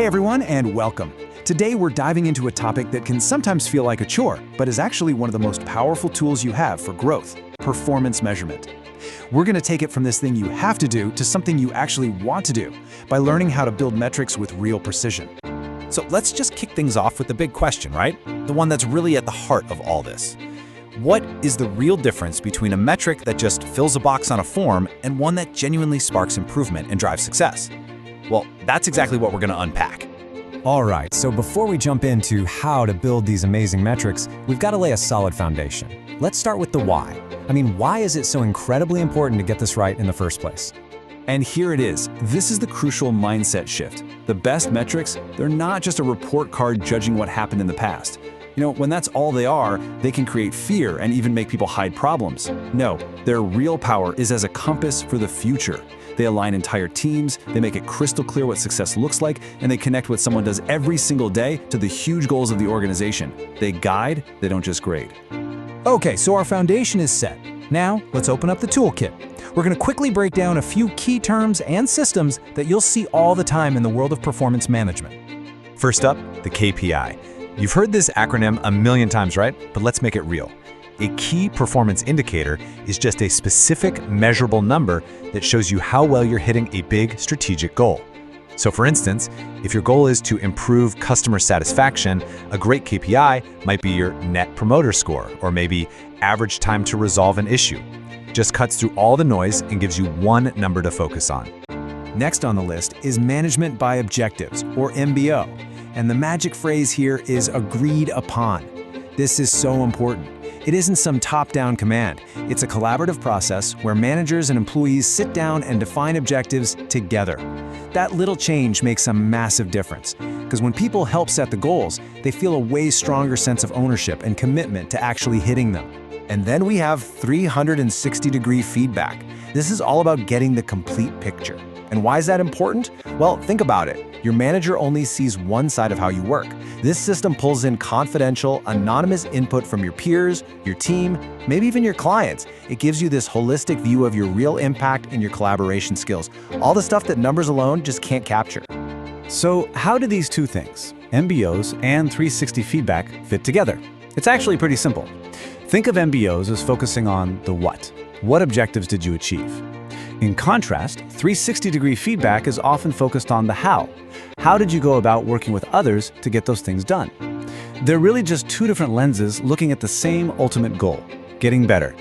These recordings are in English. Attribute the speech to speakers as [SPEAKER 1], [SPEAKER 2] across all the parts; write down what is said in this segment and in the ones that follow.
[SPEAKER 1] Hey everyone, and welcome. Today we're diving into a topic that can sometimes feel like a chore, but is actually one of the most powerful tools you have for growth: performance measurement. We're going to take it from this thing you have to do to something you actually want to do by learning how to build metrics with real precision.
[SPEAKER 2] So let's just kick things off with the big question, right? The one that's really at the heart of all this. What is the real difference between a metric that just fills a box on a form and one that genuinely sparks improvement and drives success? Well, that's exactly what we're going to unpack.
[SPEAKER 3] All right, so before we jump into how to build these amazing metrics, we've got to lay a solid foundation. Let's start with the why. Why is it so incredibly important to get this right in the first place?
[SPEAKER 1] And here it is. This is the crucial mindset shift. The best metrics, they're not just a report card judging what happened in the past. When that's all they are, they can create fear and even make people hide problems. No, their real power is as a compass for the future. They align entire teams, they make it crystal clear what success looks like, and they connect what someone does every single day to the huge goals of the organization. They guide, they don't just grade.
[SPEAKER 3] Okay, so our foundation is set. Now, let's open up the toolkit. We're going to quickly break down a few key terms and systems that you'll see all the time in the world of performance management.
[SPEAKER 2] First up, the KPI. You've heard this acronym a million times, right? But let's make it real. A key performance indicator is just a specific measurable number that shows you how well you're hitting a big strategic goal. So for instance, if your goal is to improve customer satisfaction, a great KPI might be your Net Promoter Score, or maybe average time to resolve an issue. Just cuts through all the noise and gives you one number to focus on.
[SPEAKER 1] Next on the list is management by objectives, or MBO. And the magic phrase here is agreed upon. This is so important. It isn't some top-down command. It's a collaborative process where managers and employees sit down and define objectives together. That little change makes a massive difference, because when people help set the goals, they feel a way stronger sense of ownership and commitment to actually hitting them. And then we have 360-degree feedback. This is all about getting the complete picture. And why is that important? Well, think about it. Your manager only sees one side of how you work. This system pulls in confidential, anonymous input from your peers, your team, maybe even your clients. It gives you this holistic view of your real impact and your collaboration skills, all the stuff that numbers alone just can't capture.
[SPEAKER 4] So how do these two things, MBOs and 360 feedback, fit together? It's actually pretty simple. Think of MBOs as focusing on the what. What objectives did you achieve? In contrast, 360-degree feedback is often focused on the how. How did you go about working with others to get those things done? They're really just two different lenses looking at the same ultimate goal: getting better.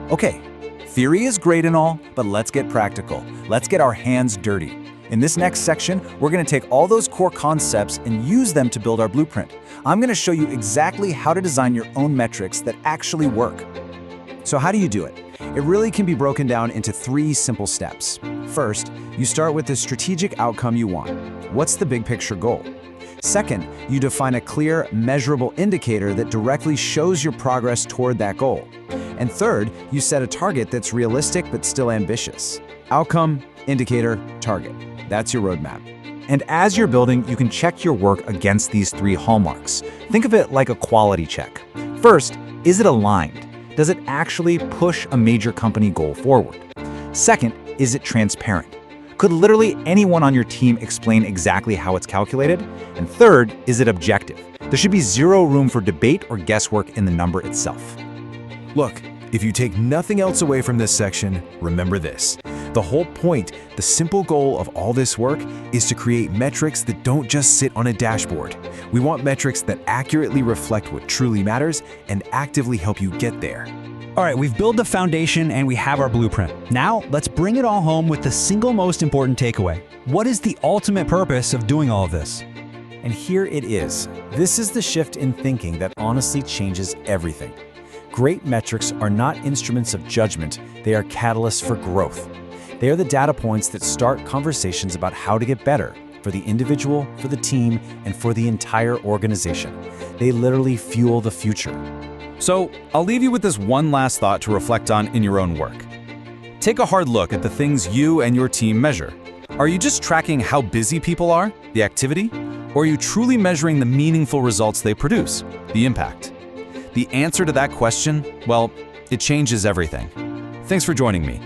[SPEAKER 1] Okay, theory is great and all, but let's get practical. Let's get our hands dirty. In this next section, we're going to take all those core concepts and use them to build our blueprint. I'm going to show you exactly how to design your own metrics that actually work. So how do you do it? It really can be broken down into 3 simple steps. First, you start with the strategic outcome you want. What's the big picture goal? Second, you define a clear, measurable indicator that directly shows your progress toward that goal. And third, you set a target that's realistic but still ambitious. Outcome, indicator, target. That's your roadmap.
[SPEAKER 2] And as you're building, you can check your work against these 3 hallmarks. Think of it like a quality check. First, is it aligned? Does it actually push a major company goal forward? Second, is it transparent? Could literally anyone on your team explain exactly how it's calculated? And third, is it objective? There should be zero room for debate or guesswork in the number itself.
[SPEAKER 1] Look, if you take nothing else away from this section, remember this. The whole point, the simple goal of all this work, is to create metrics that don't just sit on a dashboard. We want metrics that accurately reflect what truly matters and actively help you get there.
[SPEAKER 4] All right, we've built the foundation and we have our blueprint. Now, let's bring it all home with the single most important takeaway. What is the ultimate purpose of doing all of this?
[SPEAKER 1] And here it is. This is the shift in thinking that honestly changes everything. Great metrics are not instruments of judgment, they are catalysts for growth. They are the data points that start conversations about how to get better for the individual, for the team, and for the entire organization. They literally fuel the future.
[SPEAKER 2] So I'll leave you with this one last thought to reflect on in your own work. Take a hard look at the things you and your team measure. Are you just tracking how busy people are, the activity, or are you truly measuring the meaningful results they produce, the impact? The answer to that question, well, it changes everything. Thanks for joining me.